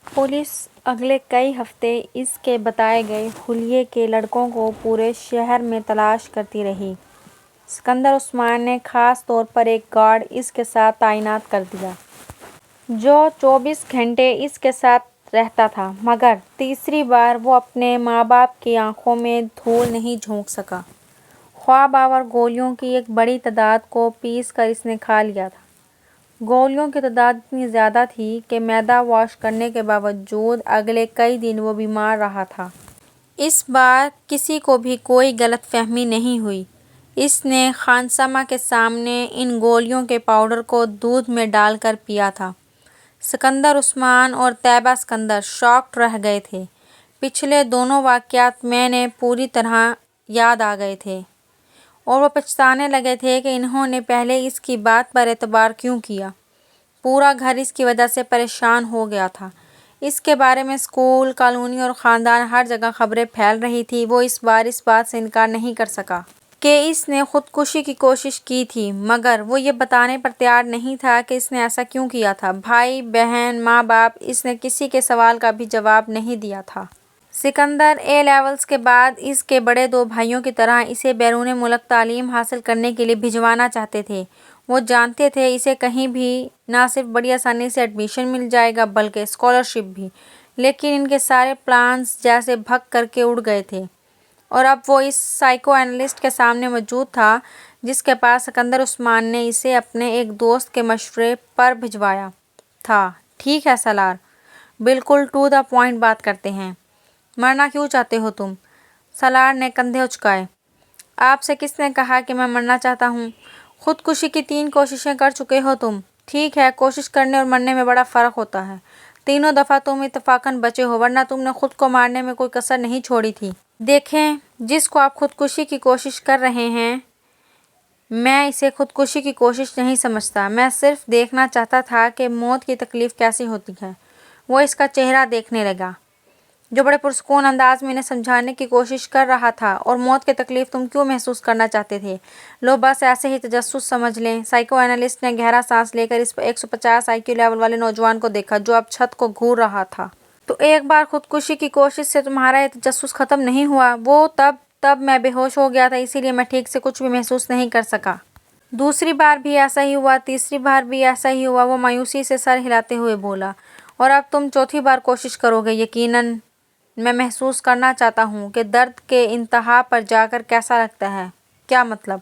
Police اگلے کئی ہفتے اس کے بتائے گئے حلیے کے لڑکوں کو پورے شہر میں تلاش کرتی رہی۔ سکندر عثمان نے خاص طور پر ایک گارڈ اس کے ساتھ تعینات کر دیا جو 24 گھنٹے اس کے ساتھ رہتا تھا، مگر تیسری بار وہ اپنے ماں باپ کی آنکھوں میں دھول نہیں جھونک سکا۔ خواب آور گولیوں کی ایک بڑی تعداد کو پیس کر اس نے کھا لیا تھا۔ گولیوں کی تعداد اتنی زیادہ تھی کہ معدہ واش کرنے کے باوجود اگلے کئی دن وہ بیمار رہا تھا۔ اس بار کسی کو بھی کوئی غلط فہمی نہیں ہوئی۔ اس نے خانسامہ کے سامنے ان گولیوں کے پاؤڈر کو دودھ میں ڈال کر پیا تھا۔ سکندر عثمان اور طیبہ سکندر شاکڈ رہ گئے تھے۔ پچھلے دونوں واقعات میں نے پوری طرح یاد آ گئے تھے اور وہ پچھتانے لگے تھے کہ انہوں نے پہلے اس کی بات پر اعتبار کیوں کیا۔ پورا گھر اس کی وجہ سے پریشان ہو گیا تھا۔ اس کے بارے میں اسکول، کالونی اور خاندان ہر جگہ خبریں پھیل رہی تھیں۔ وہ اس بار اس بات سے انکار نہیں کر سکا کہ اس نے خودکشی کی کوشش کی تھی، مگر وہ یہ بتانے پر تیار نہیں تھا کہ اس نے ایسا کیوں کیا تھا۔ بھائی بہن، ماں باپ، اس نے کسی کے سوال کا بھی جواب نہیں دیا تھا۔ سکندر اے لیولز کے بعد اس کے بڑے دو بھائیوں کی طرح اسے بیرون ملک تعلیم حاصل کرنے کے لیے بھجوانا چاہتے تھے۔ وہ جانتے تھے اسے کہیں بھی نہ صرف بڑی آسانی سے ایڈمیشن مل جائے گا بلکہ اسکالرشپ بھی، لیکن ان کے سارے پلانز جیسے بھگ کر کے اڑ گئے تھے اور اب وہ اس سائیکو اینالسٹ کے سامنے موجود تھا جس کے پاس سکندر عثمان نے اسے اپنے ایک دوست کے مشورے پر بھجوایا تھا۔ ٹھیک ہے سالار، بالکل ٹو دا پوائنٹ بات کرتے ہیں۔ مرنا کیوں چاہتے ہو تم؟ سالار نے کندھے اچکائے۔ آپ سے کس نے کہا کہ میں مرنا چاہتا ہوں؟ خودکشی کی 3 کوششیں کر چکے ہو تم۔ ٹھیک ہے، کوشش کرنے اور مرنے میں بڑا فرق ہوتا ہے۔ تینوں دفعہ تم اتفاقاً بچے ہو، ورنہ تم نے خود کو مارنے میں کوئی کسر نہیں چھوڑی تھی۔ دیکھیں، جس کو آپ خودکشی کی کوشش کر رہے ہیں، میں اسے خودکشی کی کوشش نہیں سمجھتا۔ میں صرف دیکھنا چاہتا تھا کہ موت کی تکلیف کیسی ہوتی ہے۔ وہ اس کا چہرہ دیکھنے لگا جو بڑے پرسکون انداز میں انہیں سمجھانے کی کوشش کر رہا تھا۔ اور موت کی تکلیف تم کیوں محسوس کرنا چاہتے تھے؟ لو بس ایسے ہی تجسس سمجھ لیں۔ سائیکو اینالسٹ نے گہرا سانس لے کر اس 150 آئی کیو لیول والے نوجوان کو دیکھا جو اب چھت کو گھور رہا تھا۔ تو ایک بار خودکشی کی کوشش سے تمہارا یہ تجسس ختم نہیں ہوا؟ وہ تب میں بے ہوش ہو گیا تھا، اسی لیے میں ٹھیک سے کچھ بھی محسوس نہیں کر سکا۔ دوسری بار بھی ایسا ہی ہوا، تیسری بار بھی ایسا ہی ہوا، وہ مایوسی سے سر ہلاتے ہوئے بولا۔ اور اب تم چوتھی بار کوشش کرو گے؟ یقیناً میں محسوس کرنا چاہتا ہوں کہ درد کے انتہا پر جا کر کیسا لگتا ہے۔ کیا مطلب؟